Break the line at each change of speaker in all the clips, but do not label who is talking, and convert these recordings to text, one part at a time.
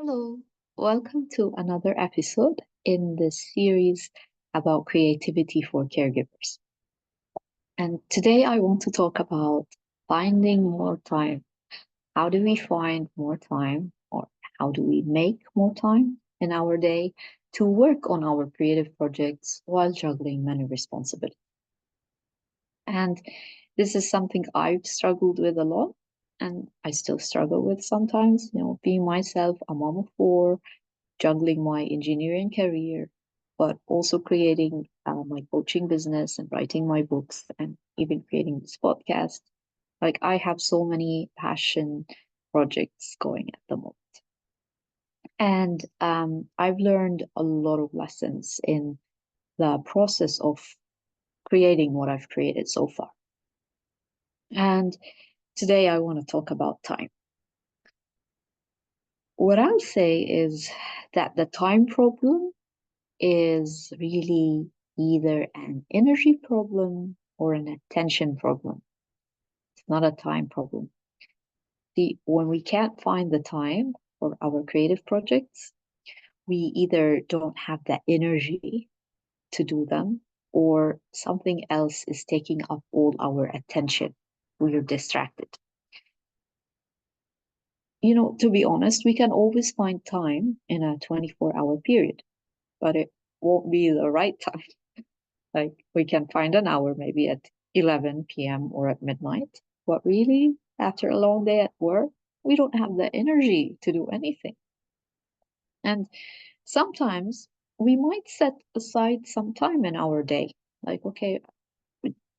Hello, welcome to another episode in this series about creativity for caregivers. And today I want to talk about finding more time. How do we find more time, or how do we make more time in our day to work on our creative projects while juggling many responsibilities? And this is something I've struggled with a lot, and I still struggle with sometimes, being myself, a mom of four, juggling my engineering career, but also creating my coaching business and writing my books and even creating this podcast. Like, I have so many passion projects going at the moment. And I've learned a lot of lessons in the process of creating what I've created so far. And today I want to talk about time. What I'll say is that the time problem is really either an energy problem or an attention problem. It's not a time problem. When we can't find the time for our creative projects, we either don't have the energy to do them, or something else is taking up all our attention. We are distracted. To be honest, we can always find time in a 24-hour period, but it won't be the right time. Like, we can find an hour maybe at 11 p.m. or at midnight, but really, after a long day at work, we don't have the energy to do anything. And sometimes we might set aside some time in our day. Like, okay,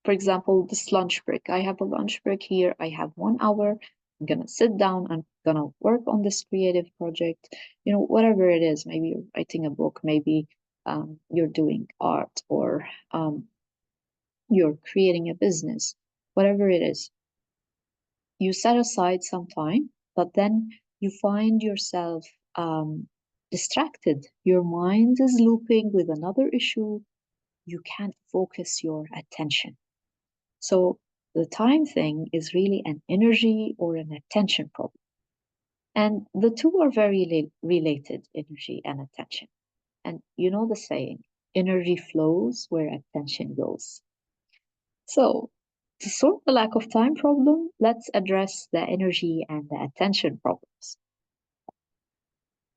for example, this lunch break. I have a lunch break here. I have 1 hour. I'm going to sit down. I'm going to work on this creative project, whatever it is. Maybe you're writing a book, maybe you're doing art, or you're creating a business, whatever it is. You set aside some time, but then you find yourself distracted. Your mind is looping with another issue. You can't focus your attention. So the time thing is really an energy or an attention problem. And the two are very related, energy and attention. And you know the saying, energy flows where attention goes. So, to solve the lack of time problem, let's address the energy and the attention problems.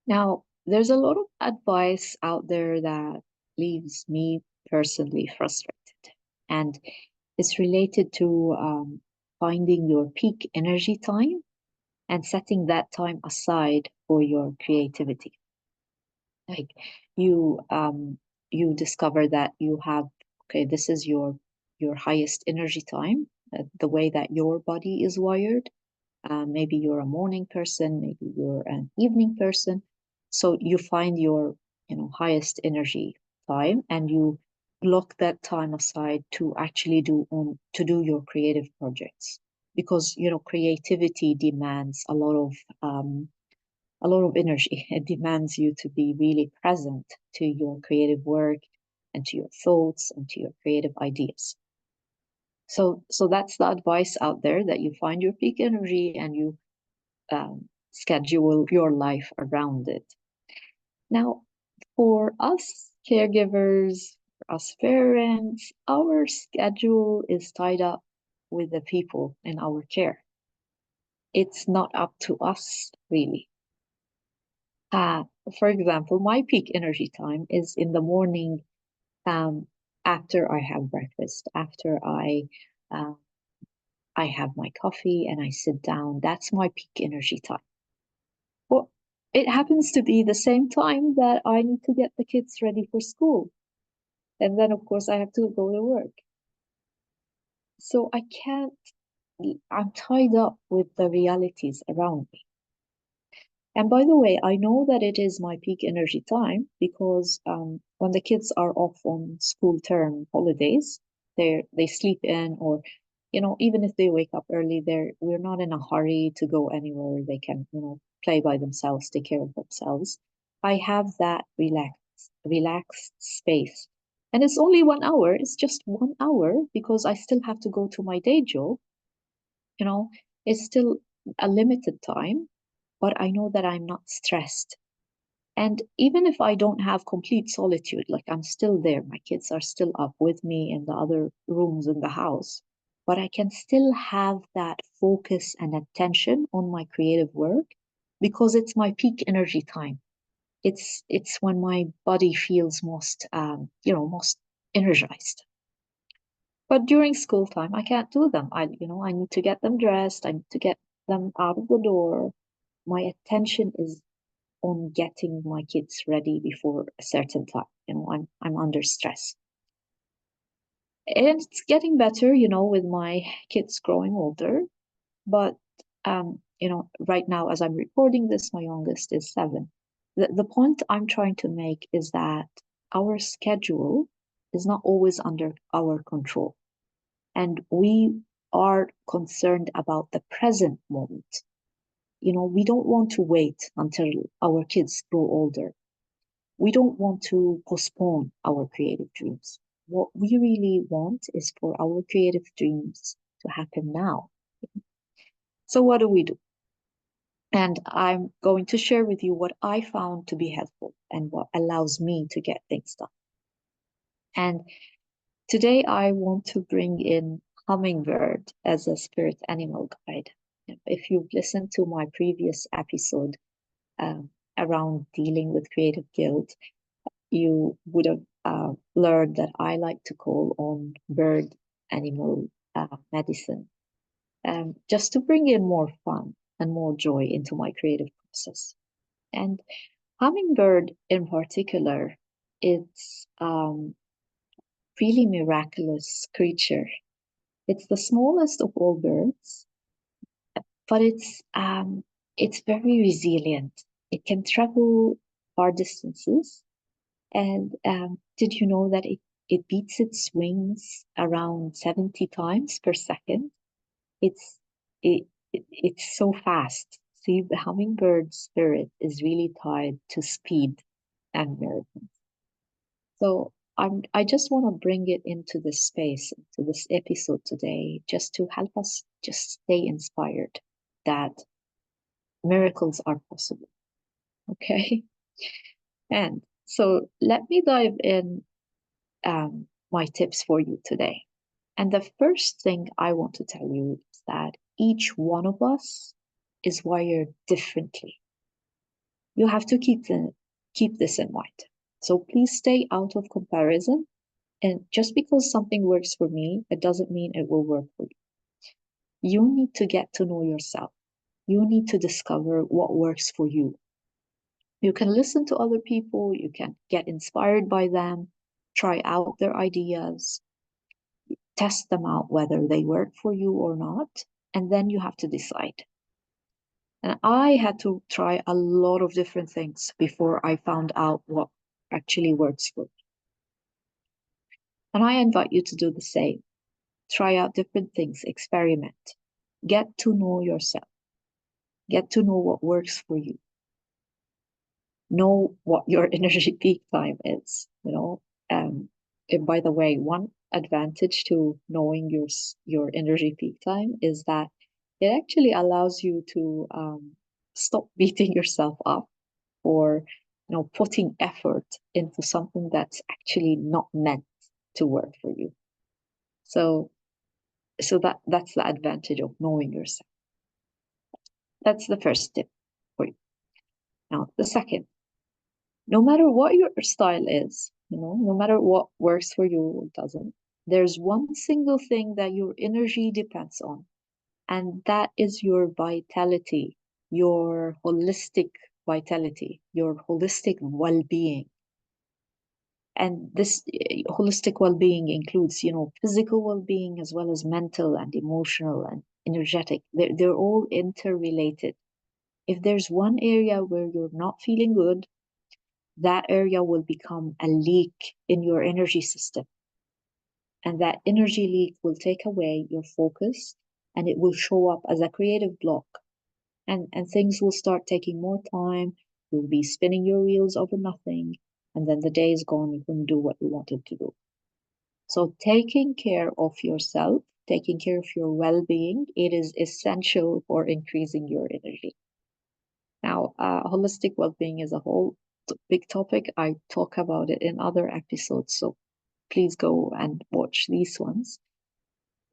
Now, there's a lot of advice out there that leaves me personally frustrated, and it's related to finding your peak energy time and setting that time aside for your creativity. Like, you discover that you have, okay, this is your highest energy time, the way that your body is wired. Maybe you're a morning person, maybe you're an evening person. So you find your, highest energy time, and you block that time aside to actually do your creative projects, because creativity demands a lot of energy. It demands you to be really present to your creative work and to your thoughts and to your creative ideas. So that's the advice out there, that you find your peak energy and you schedule your life around it. Now, for us caregivers, for us parents, our schedule is tied up with the people in our care. It's not up to us, really. Uh, for example, my peak energy time is in the morning, um, after I have breakfast, after uh, I have my coffee and I sit down. That's my peak energy time. Well, it happens to be the same time that I need to get the kids ready for school. And then, of course, I have to go to work. So I can't, I'm tied up with the realities around me. And by the way, I know that it is my peak energy time because when the kids are off on school term holidays, they sleep in, or even if they wake up early, we're not in a hurry to go anywhere. They can play by themselves, take care of themselves. I have that relaxed space, and it's only 1 hour. It's just 1 hour because I still have to go to my day job. It's still a limited time, but I know that I'm not stressed. And even if I don't have complete solitude, like I'm still there, my kids are still up with me in the other rooms in the house, but I can still have that focus and attention on my creative work because it's my peak energy time. It's when my body feels most most energized. But during school time, I can't do them. I need to get them dressed. I need to get them out of the door. My attention is on getting my kids ready before a certain time. I'm under stress. And it's getting better, with my kids growing older. But right now, as I'm recording this, my youngest is 7. The point I'm trying to make is that our schedule is not always under our control. And we are concerned about the present moment. We don't want to wait until our kids grow older. We don't want to postpone our creative dreams. What we really want is for our creative dreams to happen now. So what do we do? And I'm going to share with you what I found to be helpful and what allows me to get things done. And today I want to bring in hummingbird as a spirit animal guide. If you've listened to my previous episode around dealing with creative guilt, you would have learned that I like to call on bird animal medicine, just to bring in more fun and more joy into my creative process. And hummingbird in particular, it's really miraculous creature. It's the smallest of all birds, but it's very resilient. It can travel far distances. And did you know that it beats its wings around 70 times per second? It's it's so fast. See, the hummingbird spirit is really tied to speed and marathon. So I just want to bring it into this space, to this episode today, just to help us just stay inspired that miracles are possible. Okay. And so let me dive in my tips for you today. And the first thing I want to tell you is that each one of us is wired differently. You have to keep this in mind. So please stay out of comparison. And just because something works for me, it doesn't mean it will work for you. You need to get to know yourself. You need to discover what works for you. You can listen to other people, you can get inspired by them, try out their ideas, test them out whether they work for you or not, and then you have to decide. And I had to try a lot of different things before I found out what actually works for me. And I invite you to do the same. Try out different things, experiment, get to know yourself, get to know what works for you, know what your energy peak time is. And by the way, one advantage to knowing your energy peak time is that it actually allows you to stop beating yourself up for putting effort into something that's actually not meant to work for you. So that's the advantage of knowing yourself. That's the first tip for you. Now, the second, no matter what your style is, no matter what works for you or doesn't, there's one single thing that your energy depends on, and that is your vitality, your holistic vitality, your holistic well-being. And this holistic well-being includes, physical well-being as well as mental and emotional and energetic. They're all interrelated. If there's one area where you're not feeling good, that area will become a leak in your energy system. And that energy leak will take away your focus and it will show up as a creative block. And things will start taking more time. You'll be spinning your wheels over nothing. And then the day is gone, you couldn't do what you wanted to do. So taking care of yourself, taking care of your well-being, it is essential for increasing your energy. Now, holistic well-being is a whole big topic. I talk about it in other episodes, so please go and watch these ones.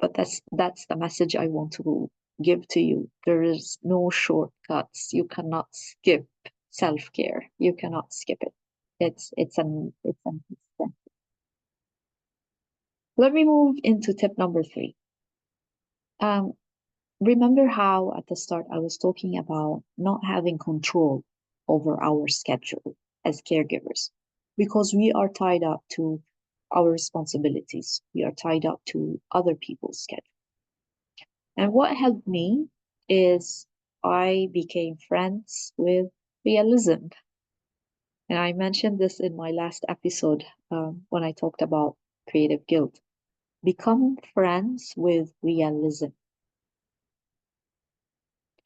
But that's the message I want to give to you. There is no shortcuts. You cannot skip self-care. You cannot skip it. It's an Let me move into tip number 3. Um, Remember how at the start I was talking about not having control over our schedule as caregivers because we are tied up to our responsibilities. We are tied up to other people's schedule. And what helped me is I became friends with realism. And I mentioned this in my last episode when I talked about creative guilt. Become friends with realism.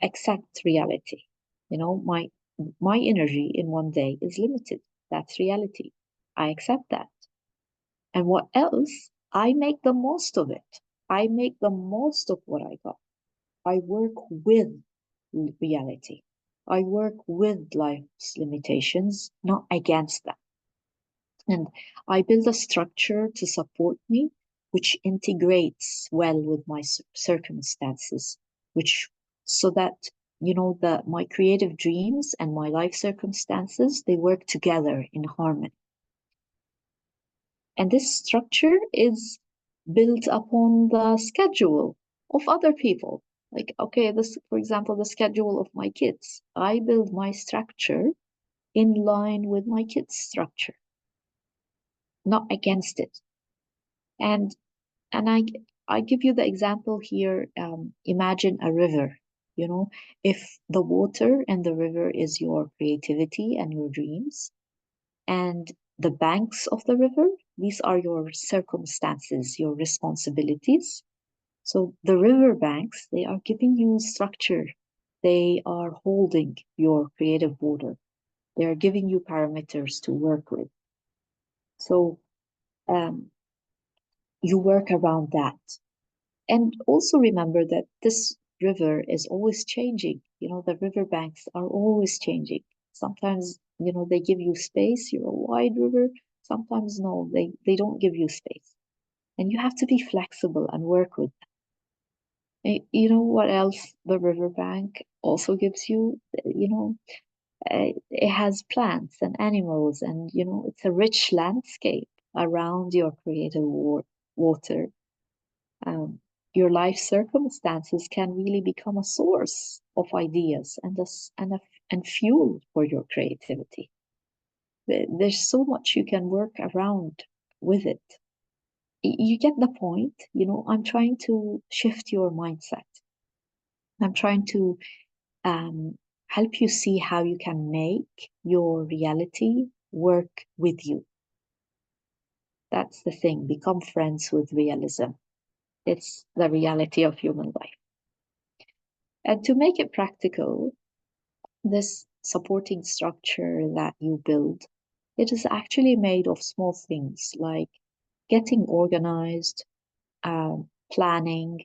Accept reality. You know, my energy in one day is limited. That's reality. I accept that. And what else? I make the most of it. I make the most of what I got. I work with reality. I work with life's limitations, not against them. And I build a structure to support me, which integrates well with my circumstances, which so that that my creative dreams and my life circumstances they work together in harmony. And this structure is built upon the schedule of other people. Like, okay, this, for example, the schedule of my kids. I build my structure in line with my kids' structure, not against it. And I give you the example here. Imagine a river. If the water in the river is your creativity and your dreams, and the banks of the river, these are your circumstances, your responsibilities. So the river banks, they are giving you structure. They are holding your creative water. They are giving you parameters to work with. So um, you work around that. And also remember that this river is always changing. The river banks are always changing. Sometimes, they give you space, you're a wide river. Sometimes, no, they don't give you space. And you have to be flexible and work with them. You know what else the riverbank also gives you? It has plants and animals, and, it's a rich landscape around your creative water. um, your life circumstances can really become a source of ideas and fuel for your creativity. There's so much you can work around with it. You get the point. I'm trying to shift your mindset. I'm trying to um, help you see how you can make your reality work with you. That's the thing. Become friends with realism. It's the reality of human life. And to make it practical, this supporting structure that you build, it is actually made of small things like getting organized, planning,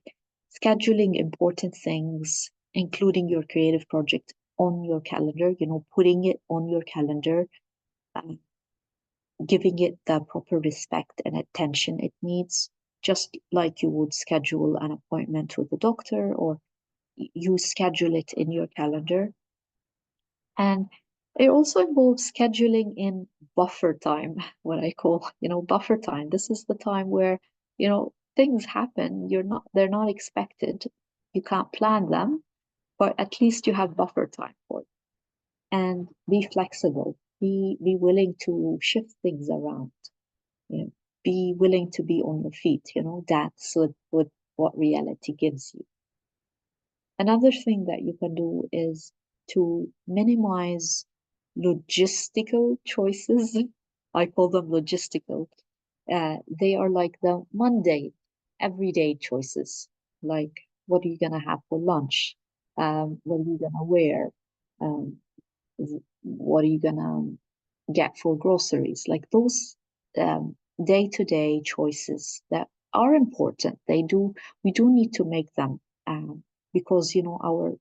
scheduling important things, including your creative project on your calendar, putting it on your calendar, uh, giving it the proper respect and attention it needs, just like you would schedule an appointment with the doctor or you schedule it in your calendar. And it also involves scheduling in buffer time, what I call, buffer time. This is the time where, things happen. They're not expected. You can't plan them, but at least you have buffer time for it. And be flexible. Be willing to shift things around. Be willing to be on your feet. That's what reality gives you. Another thing that you can do is to minimize logistical choices. I call them logistical. They are like the Monday, everyday choices, like what are you going to have for lunch? What are you going to wear? Um, what are you going to get for groceries? Like those day-to-day choices that are important. We do need to make them because, our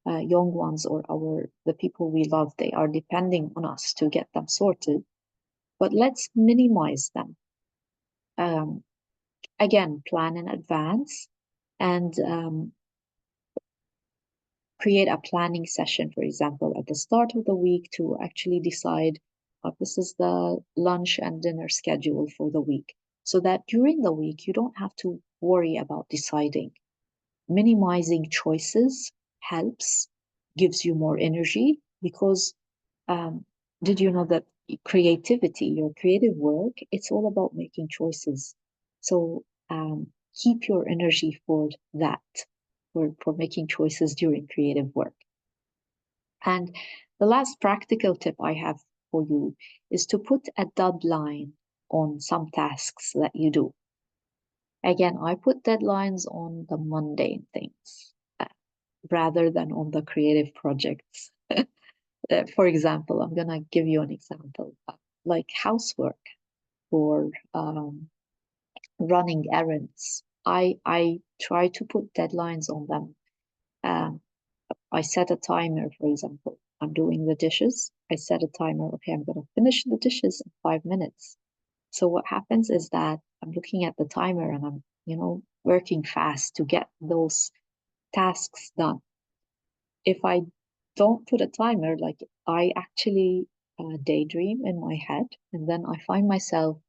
young ones or the people we love, they are depending on us to get them sorted. But let's minimize them. Um, Again, plan in advance and create a planning session, for example, at the start of the week to actually decide this is the lunch and dinner schedule for the week. So that during the week, you don't have to worry about deciding. Minimizing choices helps, gives you more energy because um, did you know that creativity, your creative work, it's all about making choices. So keep your energy for that, for making choices during creative work. And the last practical tip I have for you is to put a deadline on some tasks that you do. Again, I put deadlines on the mundane things rather than on the creative projects. For example, I'm going to give you an example like housework or running errands. I try to put deadlines on them. Um, I set a timer, for example. I'm doing the dishes. I set a timer. Okay, I'm going to finish the dishes in 5 minutes. So what happens is that I'm looking at the timer and I'm, working fast to get those tasks done. If I don't put a timer, like I actually daydream in my head, and then I find myself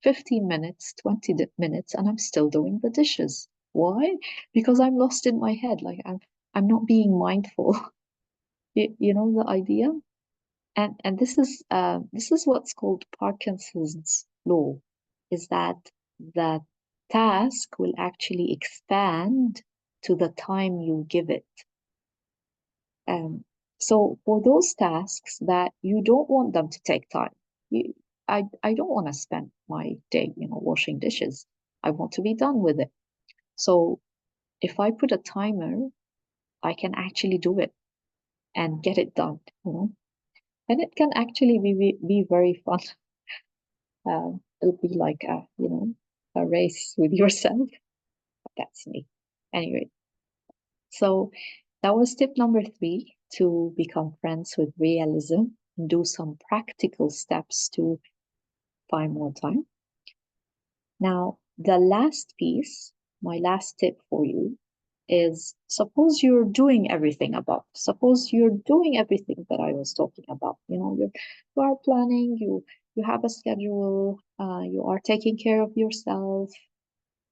15 minutes, 20 minutes, and I'm still doing the dishes. Why? Because I'm lost in my head. Like I'm not being mindful. You know the idea? And this is what's called Parkinson's law, is that the task will actually expand to the time you give it. Um, so for those tasks that you don't want them to take time, I don't want to spend my day, washing dishes. I want to be done with it. So if I put a timer, I can actually do it and get it done. And it can actually be very fun. It'll be like a race with yourself. That's me. Anyway, so that was tip number 3 to become friends with realism and do some practical steps to find more time. Now, the last piece, my last tip for you is suppose you're doing everything above. Suppose you're doing everything that I was talking about. You are planning, you have a schedule, you are taking care of yourself,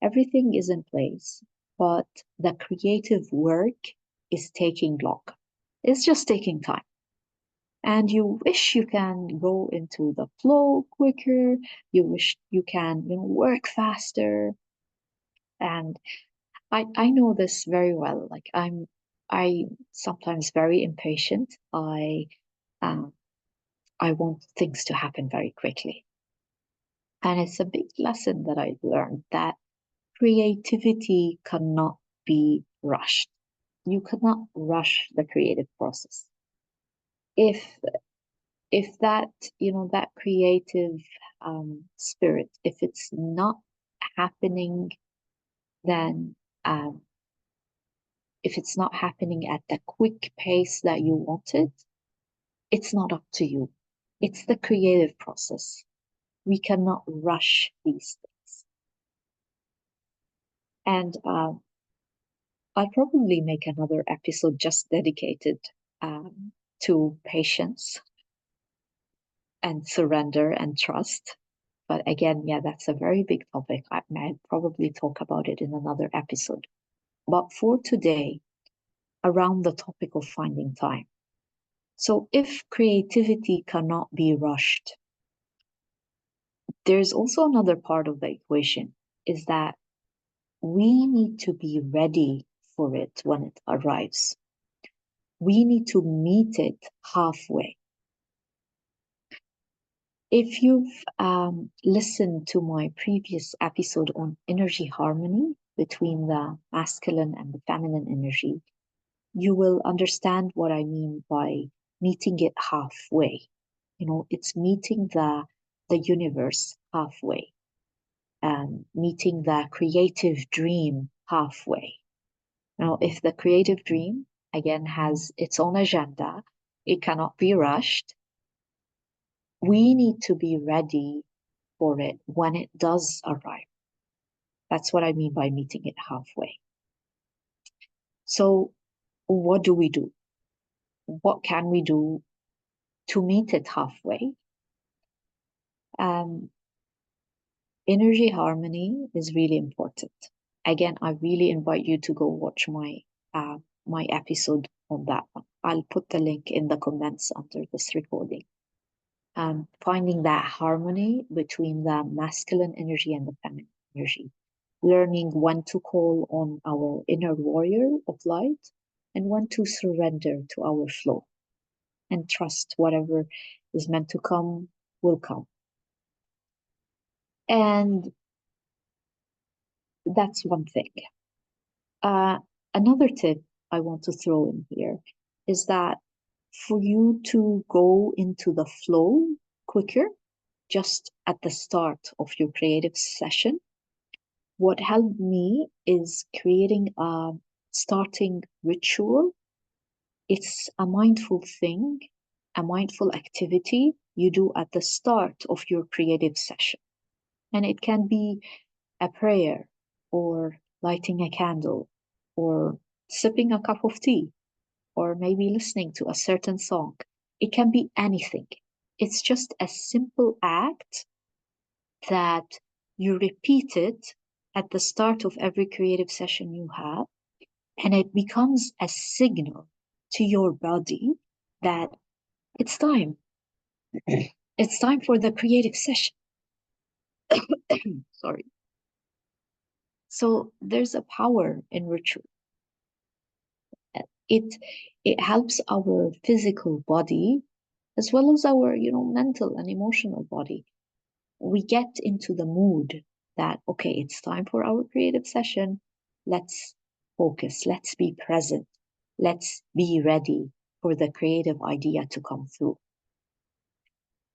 everything is in place, but the creative work is taking long. It's just taking time. And you wish you can go into the flow quicker. You wish you can, work faster. And I know this very well. Like I sometimes very impatient. Um, I want things to happen very quickly. And it's a big lesson that I learned that creativity cannot be rushed. You cannot rush the creative process. If if that, that creative spirit, if it's not happening, then if it's not happening at the quick pace that you wanted, it's not up to you. It's the creative process. We cannot rush these things. And I'll probably make another episode just dedicated to patience and surrender and trust. But again, yeah, that's a very big topic. I might probably talk about it in another episode. But for today, around the topic of finding time. So if creativity cannot be rushed, there's also another part of the equation is that we need to be ready for it when it arrives. We need to meet it halfway. If you've listened to my previous episode on energy harmony between the masculine and the feminine energy, you will understand what I mean by meeting it halfway. It's meeting the universe halfway, meeting the creative dream halfway. Now, if the creative dream again, has its own agenda. It cannot be rushed. We need to be ready for it when it does arrive. That's what I mean by meeting it halfway. So, what do we do? What can we do to meet it halfway? Um, Energy harmony is really important. Again, I really invite you to go watch my episode on that one. I'll put the link in the comments under this recording. Finding that harmony between the masculine energy and the feminine energy, learning when to call on our inner warrior of light and when to surrender to our flow and trust whatever is meant to come will come. And that's one thing. Uh, Another tip I want to throw in here is that for you to go into the flow quicker, just at the start of your creative session, what helped me is creating a starting ritual. It's a mindful thing, a mindful activity you do at the start of your creative session. And it can be a prayer or lighting a candle or sipping a cup of tea or maybe listening to a certain song. It can be anything. It's just a simple act that you repeat it at the start of every creative session you have, and it becomes a signal to your body that it's time. It's time for the creative session. Sorry. So there's a power in ritual. It it helps our physical body as well as our mental and emotional body. We get into the mood that okay, it's time for our creative session. Let's focus, let's be present, let's be ready for the creative idea to come through.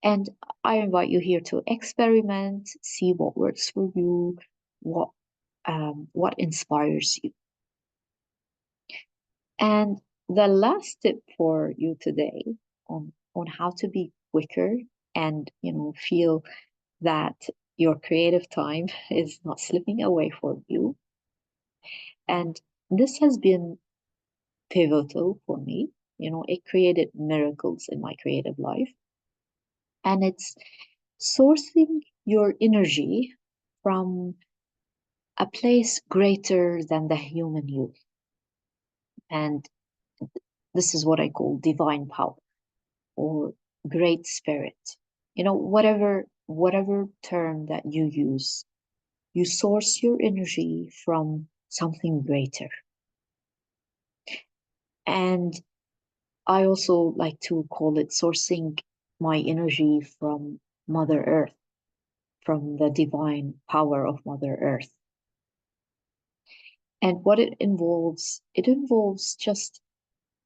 And I invite you here to experiment, see what works for you, what inspires you. And the last tip for you today on how to be quicker and feel that your creative time is not slipping away from you. And this has been pivotal for me. It created miracles in my creative life. And it's sourcing your energy from a place greater than the human you. And this is what I call divine power or great spirit. Whatever term that you use, you source your energy from something greater. And I also like to call it sourcing my energy from Mother Earth, from the divine power of Mother Earth. And what it involves just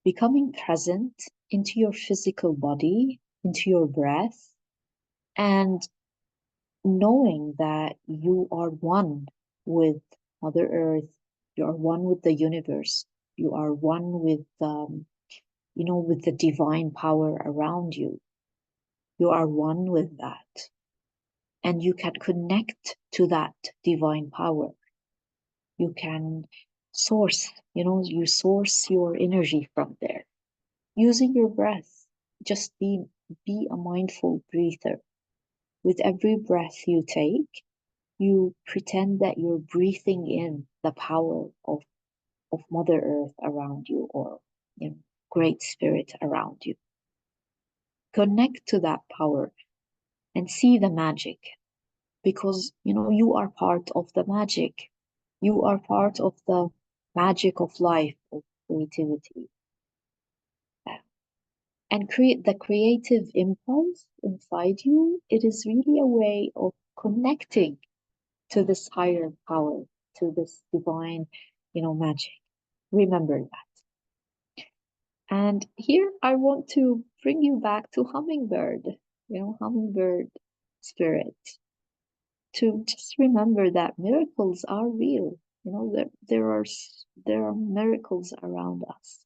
becoming present into your physical body, into your breath, and knowing that you are one with Mother Earth, you are one with the universe, you are one with the divine power around you. You are one with that. And you can connect to that divine power. You can you source your energy from there. Using your breath, just be a mindful breather. With every breath you take, you pretend that you're breathing in the power of Mother Earth around you or great spirit around you. Connect to that power and see the magic because you are part of the magic. You are part of the magic of life, of creativity. And create the creative impulse inside you. It is really a way of connecting to this higher power, to this divine, magic. Remember that. And here I want to bring you back to hummingbird, hummingbird spirit, to just remember that miracles are real. There are miracles around us.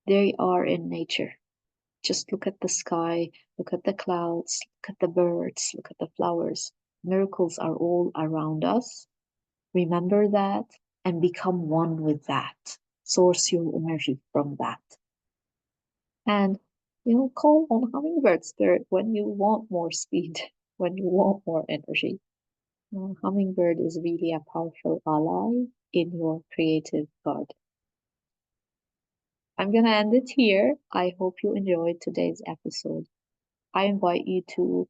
They are in nature. Just look at the sky, look at the clouds, look at the birds, look at the flowers. Miracles are all around us. Remember that and become one with that. Source your energy from that. And call on hummingbird spirit when you want more speed, when you want more energy. Hummingbird is really a powerful ally in your creative garden. I'm gonna end it here. I hope you enjoyed today's episode. I invite you to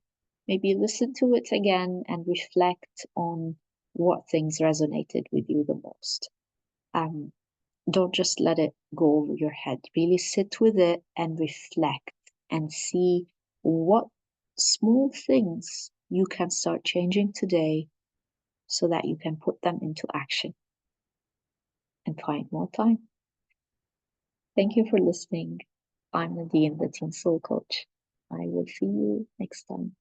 maybe listen to it again and reflect on what things resonated with you the most. Um, don't just let it go over your head. Really sit with it and reflect and see what small things you can start changing today so that you can put them into action and find more time. Thank you for listening. I'm Nadine, the Teen Soul Coach. I will see you next time.